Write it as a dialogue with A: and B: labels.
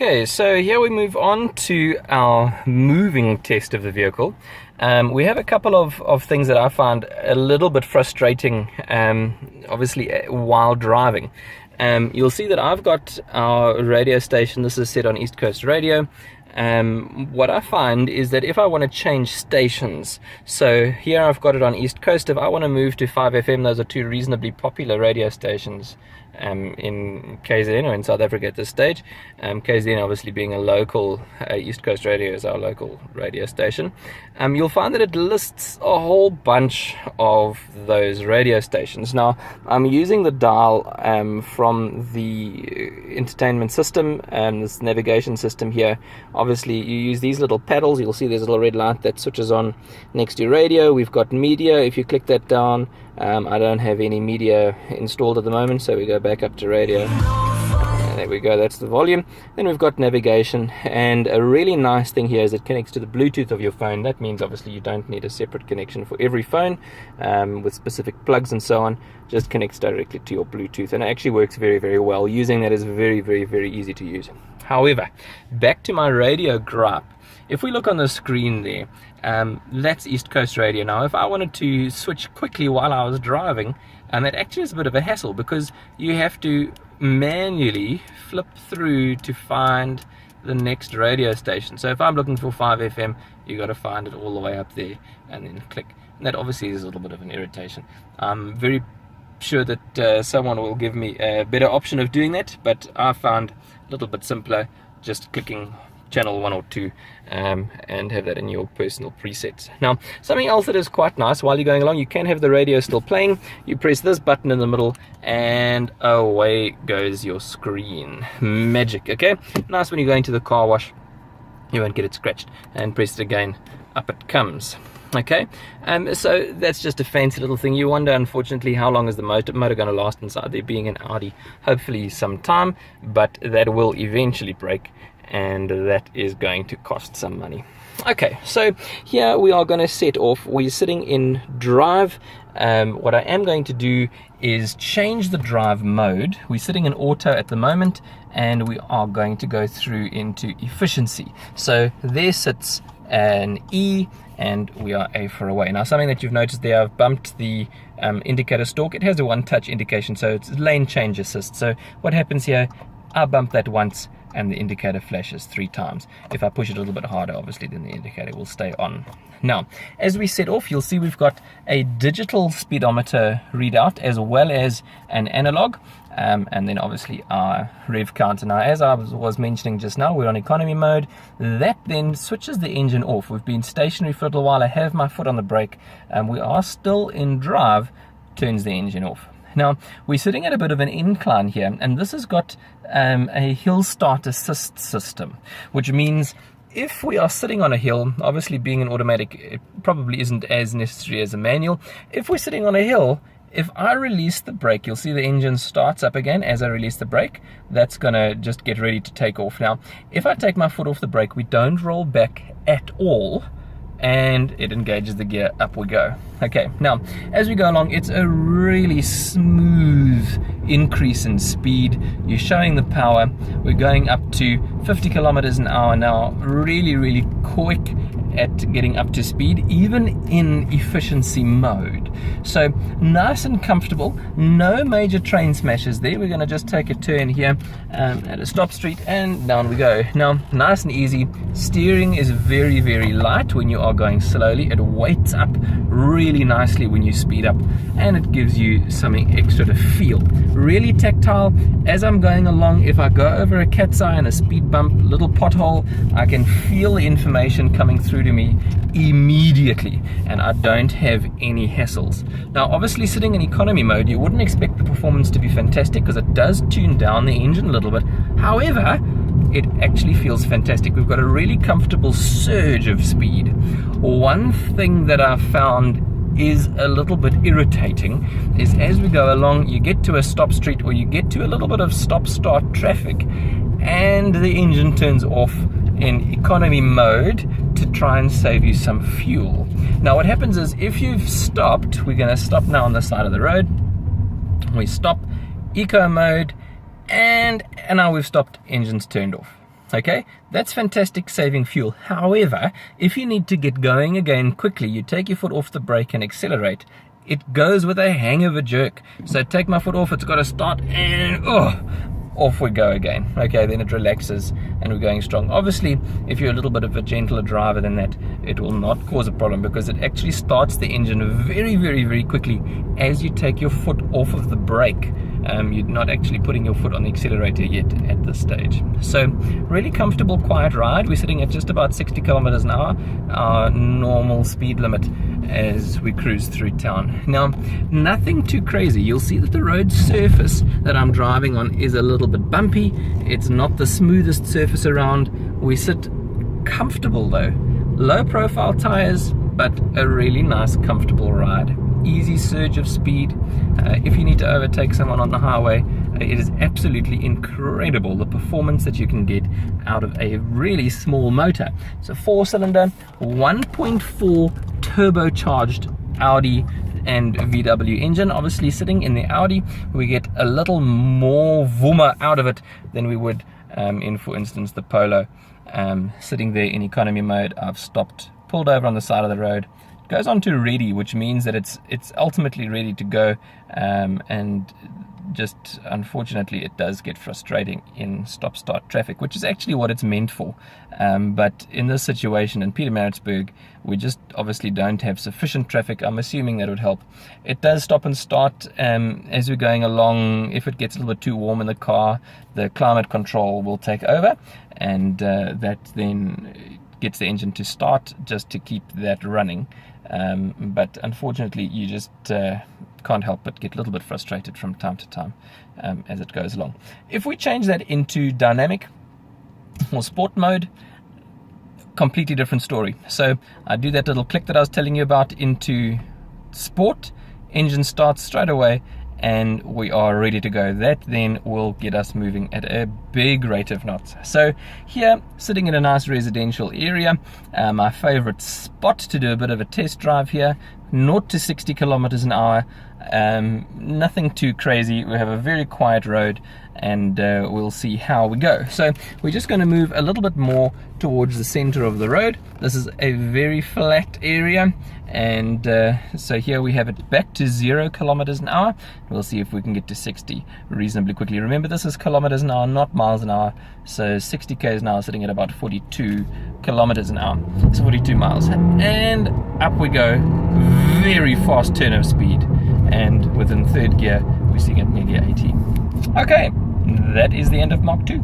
A: Okay, so here we move on to our moving test of the vehicle. We have a couple of things that I find a little bit frustrating, obviously, while driving. You'll see that I've got our radio station. This is set on East Coast Radio. What I find is that if I want to change stations, so here I've got it on East Coast. If I want to move to 5FM, those are two reasonably popular radio stations in KZN or in South Africa at this stage. KZN obviously being a local, East Coast Radio is our local radio station. You'll find that it lists a whole bunch of those radio stations. Now, I'm using the dial from the entertainment system, this navigation system here. Obviously, you use these little paddles. You'll see there's a little red light that switches on next to radio. We've got media. If you click that down, I don't have any media installed at the moment, so we go back up to radio. There we go, that's the volume. Then we've got navigation, and a really nice thing here is it connects to the Bluetooth of your phone. That means obviously you don't need a separate connection for every phone with specific plugs and so on. Just connects directly to your Bluetooth, and it actually works very, very well. Using that is very, very, very easy to use. However, back to my radio gripe. If we look on the screen there, that's East Coast Radio. Now, if I wanted to switch quickly while I was driving, it actually is a bit of a hassle because you have to manually flip through to find the next radio station. So if I'm looking for 5FM, you got to find it all the way up there and then click. And that obviously is a little bit of an irritation. I'm very sure that someone will give me a better option of doing that, but I found a little bit simpler just clicking channel 1 or 2 and have that in your personal presets. Now, something else that is quite nice while you're going along, you can have the radio still playing. You press this button in the middle and away goes your screen. Magic. Okay, nice when you're going to the car wash, you won't get it scratched, and press it again, up it comes. Okay, so that's just a fancy little thing. You wonder, unfortunately, how long is the motor going to last inside there, being an Audi? Hopefully some time, but that will eventually break, and that is going to cost some money. Okay, so here we are going to set off. We're sitting in drive. What I am going to do is change the drive mode. We're sitting in auto at the moment, and we are going to go through into efficiency. So there sits an E, and we are A for away. Now, something that you've noticed there, I've bumped the indicator stalk. It has a one-touch indication, so it's lane change assist. So what happens here, I bump that once, and the indicator flashes 3 times. If I push it a little bit harder, obviously, then the indicator will stay on. Now, as we set off, you'll see we've got a digital speedometer readout as well as an analog, and then obviously our rev counter. Now, as I was mentioning just now, we're on economy mode. That then switches the engine off. We've been stationary for a little while. I have my foot on the brake, and we are still in drive, turns the engine off. Now, we're sitting at a bit of an incline here, and this has got a hill start assist system, which means if we are sitting on a hill, obviously being an automatic, it probably isn't as necessary as a manual. If we're sitting on a hill, if I release the brake, you'll see the engine starts up again as I release the brake. That's going to just get ready to take off. Now, if I take my foot off the brake, we don't roll back at all, and it engages the gear, up we go. Okay, now as we go along, it's a really smooth increase in speed. You're showing the power. We're going up to 50 kilometers an hour now, really, really quick at getting up to speed, even in efficiency mode. So nice and comfortable, no major train smashes there. We're going to just take a turn here at a stop street, and down we go. Now, nice and easy. Steering is very, very light when you are going slowly. It weights up really nicely when you speed up, and it gives you something extra to feel. Really tactile. As I'm going along, if I go over a cat's eye and a speed bump, little pothole, I can feel the information coming through to me immediately, and I don't have any hassles. Now, obviously, sitting in economy mode, you wouldn't expect the performance to be fantastic because it does tune down the engine a little bit. However, it actually feels fantastic. We've got a really comfortable surge of speed. One thing that I've found is a little bit irritating is as we go along, you get to a stop street or you get to a little bit of stop-start traffic, and the engine turns off in economy mode to try and save you some fuel. Now, what happens is if you've stopped, we're going to stop now on the side of the road. We stop, eco mode, and now we've stopped, engine's turned off. Okay, that's fantastic, saving fuel. However, if you need to get going again quickly, you take your foot off the brake and accelerate. It goes with a hang of a jerk. So take my foot off, it's got to start, and off we go again. Okay, then it relaxes and we're going strong. Obviously, if you're a little bit of a gentler driver than that, it will not cause a problem, because it actually starts the engine very, very, very quickly as you take your foot off of the brake. You're not actually putting your foot on the accelerator yet at this stage. So really comfortable, quiet ride. We're sitting at just about 60 kilometers an hour, our normal speed limit as we cruise through town. Now, nothing too crazy. You'll see that the road surface that I'm driving on is a little bit bumpy. It's not the smoothest surface around. We sit comfortable though. Low profile tires, but a really nice, comfortable ride. Easy surge of speed. If you need to overtake someone on the highway, it is absolutely incredible the performance that you can get out of a really small motor. It's a 4-cylinder, 1.4 turbocharged Audi and VW engine. Obviously, sitting in the Audi, we get a little more voomer out of it than we would in, for instance, the Polo. Sitting there in economy mode, I've stopped, pulled over on the side of the road. Goes on to ready, which means that it's ultimately ready to go, and just unfortunately it does get frustrating in stop-start traffic, which is actually what it's meant for. But in this situation in Pietermaritzburg, we just obviously don't have sufficient traffic. I'm assuming that would help. It does stop and start as we're going along. If it gets a little bit too warm in the car, the climate control will take over, and that then gets the engine to start just to keep that running. But unfortunately, you just can't help but get a little bit frustrated from time to time as it goes along. If we change that into dynamic or sport mode, completely different story. So I do that little click that I was telling you about into sport, engine starts straight away, and we are ready to go. That then will get us moving at a big rate of knots. So here, sitting in a nice residential area, my favorite spot to do a bit of a test drive here, 0 to 60 kilometers an hour, nothing too crazy. We have a very quiet road, and we'll see how we go. So we're just going to move a little bit more towards the center of the road. This is a very flat area, and so here we have it back to 0 kilometers an hour. We'll see if we can get to 60 reasonably quickly. Remember, this is kilometers an hour, not miles an hour. So 60 k's an hour, sitting at about 42 kilometers an hour. So 42 miles, and up we go. Very fast turn of speed, and within third gear we're seeing it nearly 80. Okay, that is the end of Mark 2.